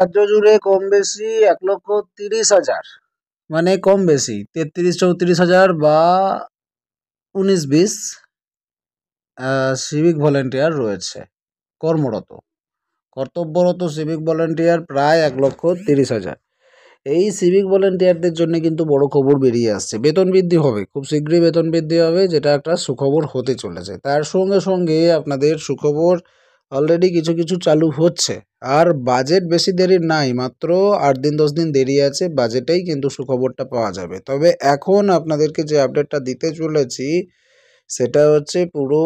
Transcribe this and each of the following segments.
রাজ্য জুড়ে কম বেশি 1,30,000, মানে কম বেশি 33-34 হাজার বা 19-20 সিভিক ভলেন্টিয়ার রয়েছে কর্মরত। কর্তব্যরত সিভিক ভলেন্টিয়ার প্রায় 1,30,000। এই সিভিক ভলেন্টিয়ারদের জন্য কিন্তু বড় খবর বেরিয়ে আসছে, বেতন বৃদ্ধি হবে, খুব শীঘ্রই বেতন বৃদ্ধি হবে, যেটা একটা সুখবর হতে চলেছে। তার সঙ্গে সঙ্গে আপনাদের সুখবর অলরেডি কিছু কিছু চালু হচ্ছে। আর বাজেট বেশি দেরি নাই, মাত্র 8 দিন 10 দিন দেরি আছে, বাজেটেই কিন্তু সুখবরটা পাওয়া যাবে। তবে এখন আপনাদেরকে যে আপডেটটা দিতে চলেছি সেটা হচ্ছে পুরো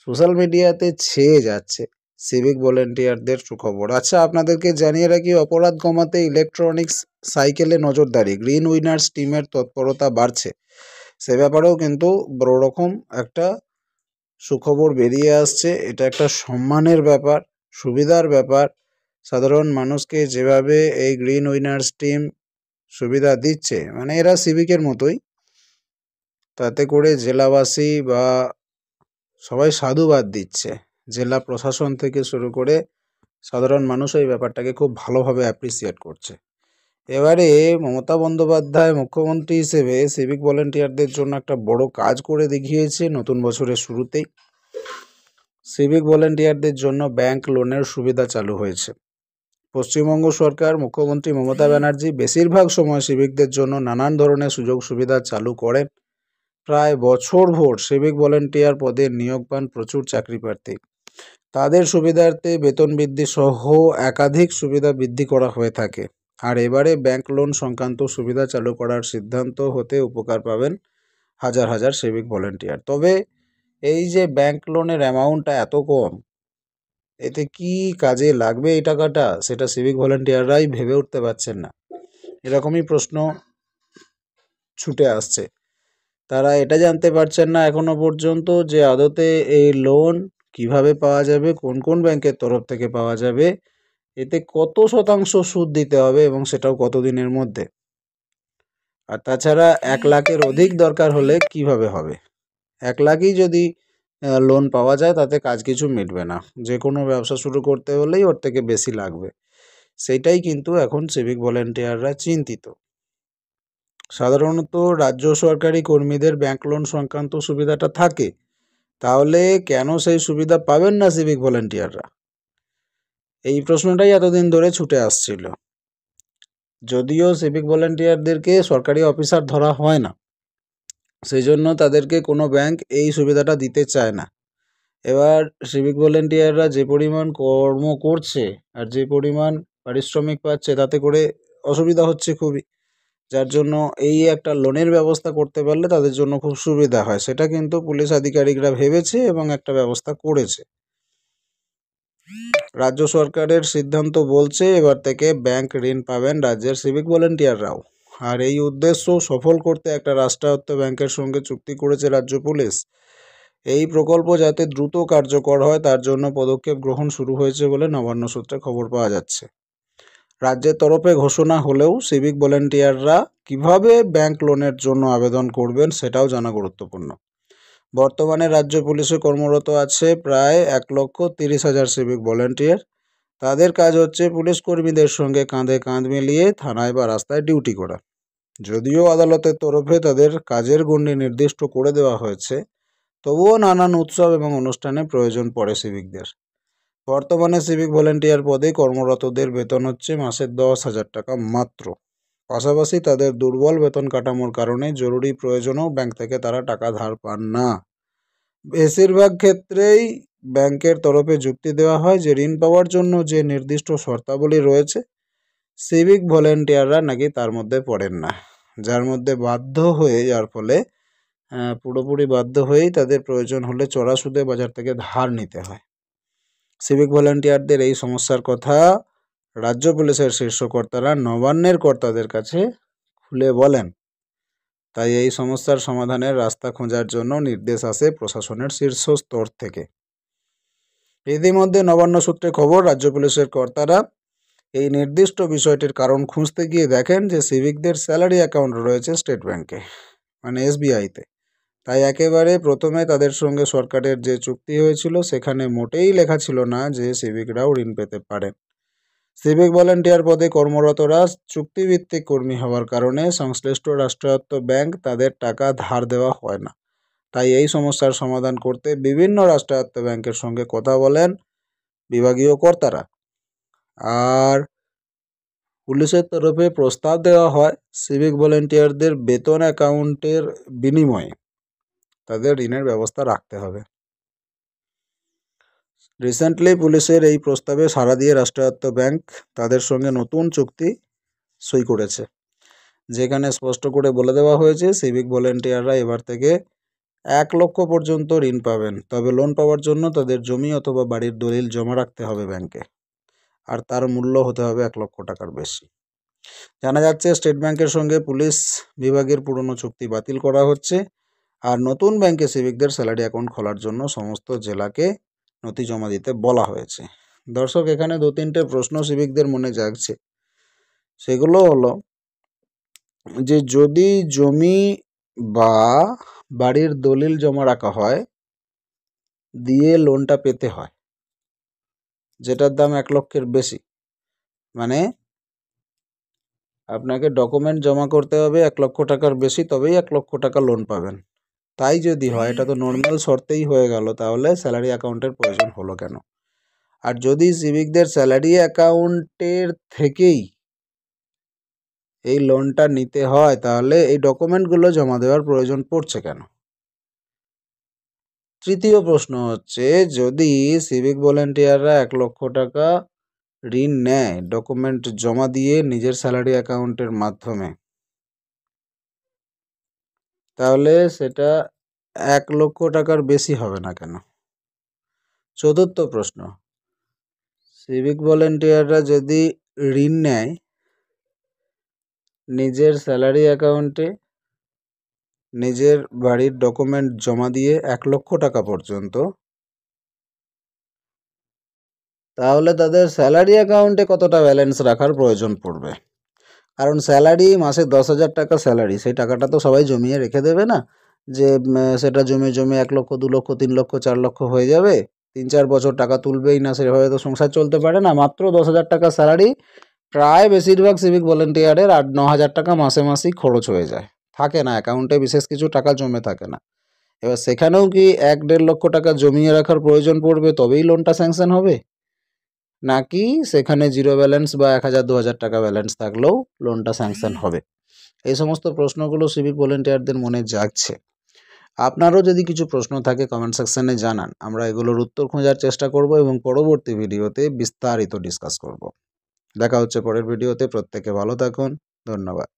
সোশ্যাল মিডিয়াতে ছেয়ে যাচ্ছে সিভিক ভলেন্টিয়ারদের সুখবর। আচ্ছা, আপনাদেরকে জানিয়ে রাখি, অপরাধ কমাতে ইলেকট্রনিক্স সাইকেলে নজরদারি, গ্রিন উইনার্স টিমের তৎপরতা বাড়ছে, সে ব্যাপারেও কিন্তু বড় রকম একটা সুখবর বেরিয়ে আসছে। এটা একটা সম্মানের ব্যাপার, সুবিধার ব্যাপার। সাধারণ মানুষকে যেভাবে এই গ্রিন উইনার্স টিম সুবিধা দিচ্ছে, মানে এরা সিভিকের মতোই, তাতে করে জেলাবাসী বা সবাই সাধুবাদ দিচ্ছে। জেলা প্রশাসন থেকে শুরু করে সাধারণ মানুষ এই ব্যাপারটাকে খুব ভালোভাবে অ্যাপ্রিসিয়েট করছে। এবারে মমতা বন্দ্যোপাধ্যায় মুখ্যমন্ত্রী হিসেবে সিভিক ভলেন্টিয়ারদের জন্য একটা বড় কাজ করে দেখিয়েছে নতুন বছরের শুরুতেই। সিভিক ভলেন্টিয়ারদের জন্য ব্যাংক লোনের সুবিধা চালু হয়েছে। পশ্চিমবঙ্গ সরকার, মুখ্যমন্ত্রী মমতা ব্যানার্জি বেশিরভাগ সময় সিভিকদের জন্য নানান ধরনের সুযোগ সুবিধা চালু করেন। প্রায় বছরভর সিভিক ভলেন্টিয়ার পদে নিয়োগ পান প্রচুর চাকরি প্রার্থী। তাদের সুবিধার্থে বেতন বৃদ্ধি সহ একাধিক সুবিধা বৃদ্ধি করা হয়ে থাকে। আর এবারে ব্যাংক লোন সংক্রান্ত সুবিধা চালু করার সিদ্ধান্ত হতে উপকার পাবেন হাজার হাজার সিভিক ভলেন্টিয়ার। তবে এই যে ব্যাংক লোনের অ্যামাউন্টটা এত কম, এতে কি কাজে লাগবে এই টাকাটা, সেটা সিভিক ভলেন্টিয়াররাই ভেবে উঠতে পারছেন না। এরকমই প্রশ্ন ছুটে আসছে। তারা এটা জানতে পারছেন না এখনো পর্যন্ত যে আদতে এই লোন কিভাবে পাওয়া যাবে, কোন কোন ব্যাংকের তরফ থেকে পাওয়া যাবে, এতে কত শতাংশ সুদ দিতে হবে এবং সেটাও কতদিনের মধ্যে। আর তাছাড়া 1 লাখের অধিক দরকার হলে কিভাবে হবে। 1 লাখই যদি লোন পাওয়া যায় তাতে কাজ কিছু মিটবে না। যে কোনো ব্যবসা শুরু করতে হলেই ওর থেকে বেশি লাগবে। সেইটাই কিন্তু এখন সিভিক ভলেন্টিয়াররা চিন্তিত। সাধারণত রাজ্য সরকারি কর্মীদের ব্যাংক লোন সংক্রান্ত সুবিধাটা থাকে, তাহলে কেন সেই সুবিধা পাবেন না সিভিক ভলেন্টিয়াররা? এই প্রশ্নটাই এতদিন ধরে ছুটে আসছিল। যদিও সিভিক ভলেন্টিয়ারদেরকে সরকারি অফিসার ধরা হয় না, সেই জন্য তাদেরকে কোনো ব্যাংক এই সুবিধাটা দিতে চায় না। এবার সিভিক ভলেন্টিয়াররা যে পরিমাণ কর্ম করছে আর যে পরিমাণ পারিশ্রমিক পাচ্ছে, তাতে করে অসুবিধা হচ্ছে খুবই, যার জন্য এই একটা লোনের ব্যবস্থা করতে পারলে তাদের জন্য খুব সুবিধা হয়। সেটা কিন্তু পুলিশ আধিকারিকরা ভেবেছে এবং একটা ব্যবস্থা করেছে। রাজ্য সরকারের সিদ্ধান্ত বলছে এবার থেকে ব্যাংক ঋণ পাবেন রাজ্যের সিভিক ভলেন্টিয়াররাও। আর এই উদ্দেশ্য সফল করতে একটা রাষ্ট্রায়ত্ত ব্যাংকের সঙ্গে চুক্তি করেছে রাজ্য পুলিশ। এই প্রকল্প যাতে দ্রুত কার্যকর হয় তার জন্য পদক্ষেপ গ্রহণ শুরু হয়েছে বলে নবান্ন সূত্রে খবর পাওয়া যাচ্ছে। রাজ্যের তরফে ঘোষণা হলেও সিভিক ভলেন্টিয়াররা কিভাবে ব্যাংক লোনের জন্য আবেদন করবেন সেটাও জানা গুরুত্বপূর্ণ। বর্তমানে রাজ্য পুলিশে কর্মরত আছে প্রায় 1,30,000 সিভিক ভলেন্টিয়ার। তাদের কাজ হচ্ছে পুলিশ কর্মীদের সঙ্গে কাঁধে কাঁধ মিলিয়ে থানায় বা রাস্তায় ডিউটি করা। যদিও আদালতের তরফে তাদের কাজের গণ্ডি নির্দিষ্ট করে দেওয়া হয়েছে, তবুও নানান উৎসব এবং অনুষ্ঠানে প্রয়োজন পড়ে সিভিকদের। বর্তমানে সিভিক ভলেন্টিয়ার পদে কর্মরতদের বেতন হচ্ছে মাসে 10,000 টাকা মাত্র। পাশাপাশি তাদের দুর্বল বেতন কাঠামোর কারণে জরুরি প্রয়োজনেও ব্যাংক থেকে তারা টাকা ধার পান না। বেশিরভাগ ক্ষেত্রেই ব্যাংকের তরফে যুক্তি দেওয়া হয় যে ঋণ পাওয়ার জন্য যে নির্দিষ্ট শর্তাবলী রয়েছে, সিভিক ভলেন্টিয়াররা নাকি তার মধ্যে পড়েন না, যার ফলে পুরোপুরি বাধ্য হয়েই তাদের প্রয়োজন হলে চড়া সুদে বাজার থেকে ধার নিতে হয়। সিভিক ভলেন্টিয়ারদের এই সমস্যার কথা রাজ্য পুলিশের শীর্ষ কর্তারা নবান্নের কর্তাদের কাছে খুলে বলেন। তাই এই সমস্যার সমাধানের রাস্তা খোঁজার জন্য নির্দেশ আসে প্রশাসনের শীর্ষ স্তর থেকে। ইতিমধ্যে নবান্ন সূত্রে খবর, রাজ্য পুলিশের কর্তারা এই নির্দিষ্ট বিষয়টির কারণ খুঁজতে গিয়ে দেখেন যে সিভিকদের স্যালারি অ্যাকাউন্ট রয়েছে স্টেট ব্যাংকে, মানে SBIতে। তাই একেবারে প্রথমে তাদের সঙ্গে সরকারের যে চুক্তি হয়েছিল সেখানে মোটেই লেখা ছিল না যে সিভিকরাও ঋণ পেতে পারেন। সিভিক ভলেন্টিয়ার পদে কর্মরতরা চুক্তিভিত্তিক কর্মী হওয়ার কারণে সংশ্লিষ্ট রাষ্ট্রায়ত্ত ব্যাংক তাদের টাকা ধার দেওয়া হয় না। তাই এই সমস্যার সমাধান করতে বিভিন্ন রাষ্ট্রায়ত্ত ব্যাংকের সঙ্গে কথা বলেন বিভাগীয় কর্তারা। আর পুলিশের তরফে প্রস্তাব দেওয়া হয় সিভিক ভলেন্টিয়ারদের বেতন অ্যাকাউন্টের বিনিময়ে তাদের ঋণের ব্যবস্থা রাখতে হবে। রিসেন্টলি পুলিশের এই প্রস্তাবে সাড়া দিয়ে রাষ্ট্রায়ত্ত ব্যাংক তাদের সঙ্গে নতুন চুক্তি সই করেছে, যেখানে স্পষ্ট করে বলে দেওয়া হয়েছে সিভিক ভলেন্টিয়াররা এবার থেকে 1 লক্ষ পর্যন্ত ঋণ পাবেন। তবে লোন পাওয়ার জন্য তাদের জমি অথবা বাড়ির দলিল জমা রাখতে হবে ব্যাংকে, আর তার মূল্য হতে হবে 1 লক্ষ টাকার বেশি। জানা যাচ্ছে স্টেট ব্যাংকের সঙ্গে পুলিশ বিভাগের পুরনো চুক্তি বাতিল করা হচ্ছে, আর নতুন ব্যাংকে সিভিকদের স্যালারি অ্যাকাউন্ট খোলার জন্য সমস্ত জেলাকে নথি জমা দিতে বলা হয়েছে। দর্শক, এখানে 2-3টে প্রশ্ন সিভিকদের মনে জাগছে। সেগুলো হলো যে যদি জমি বা বাড়ির দলিল জমা রাখা হয় দিয়ে লোনটা পেতে হয়, যেটার দাম 1 লক্ষের বেশি, মানে আপনাকে ডকুমেন্ট জমা করতে হবে 1 লক্ষ টাকার বেশি, তবেই 1 লক্ষ টাকা লোন পাবেন। তাই যদি হয়, এটা তো নর্মাল শর্তেই হয়ে গেল, তাহলে স্যালারি অ্যাকাউন্টের প্রয়োজন হলো কেন? আর যদি সিভিকদের স্যালারি অ্যাকাউন্টের থেকেই এই লোনটা নিতে হয়, তাহলে এই ডকুমেন্টগুলো জমা দেওয়ার প্রয়োজন পড়ছে কেন? তৃতীয় প্রশ্ন হচ্ছে, যদি সিভিক ভলেন্টিয়াররা 1 লক্ষ টাকা ঋণ নেয় ডকুমেন্ট জমা দিয়ে নিজের স্যালারি অ্যাকাউন্টের মাধ্যমে, তাহলে সেটা 1 লক্ষ টাকার বেশি হবে না কেন? চতুর্থ প্রশ্ন, সিভিক ভলেন্টিয়াররা যদি ঋণ নেয় নিজের স্যালারি অ্যাকাউন্টে নিজের বাড়ির ডকুমেন্ট জমা দিয়ে 1 লক্ষ টাকা পর্যন্ত, তাহলে তাদের স্যালারি অ্যাকাউন্টে কতটা ব্যালেন্স রাখার প্রয়োজন পড়বে? কারণ স্যালারি মাসে 10,000 টাকা স্যালারি, সেই টাকাটা তো সবাই জমিয়ে রেখে দেবে না, যে সেটা জমে জমে 1 লক্ষ 2 লক্ষ 3 লক্ষ 4 লক্ষ হয়ে যাবে, 3-4 বছর টাকা তুলবেই না, সেভাবে তো সংসার চলতে পারে না। মাত্র 10,000 টাকা স্যালারি, প্রায় বেশিরভাগ সিভিক ভলেন্টিয়ারের 8-9 হাজার টাকা মাসে মাসেই খরচ হয়ে যায়, থাকে না অ্যাকাউন্টে বিশেষ কিছু টাকা জমে থাকে না। এবার সেখানেও কি 1-1.5 লক্ষ টাকা জমিয়ে রাখার প্রয়োজন পড়বে তবেই লোনটা স্যাংশন হবে, নাকি সেখানে জিরো ব্যালেন্স বা 1,000-2,000 টাকা ব্যালেন্স থাকলেও লোনটা স্যাংশন হবে? এই সমস্ত প্রশ্নগুলো সিভিক ভলেন্টিয়ারদের মনে জাগছে। আপনারও যদি কিছু প্রশ্ন থাকে কমেন্ট সেকশনে জানান, আমরা এগুলোর উত্তর খোঁজার চেষ্টা করব এবং পরবর্তী ভিডিওতে বিস্তারিত ডিসকাস করব। দেখা হচ্ছে পরের ভিডিওতে। প্রত্যেকে ভালো থাকুন, ধন্যবাদ।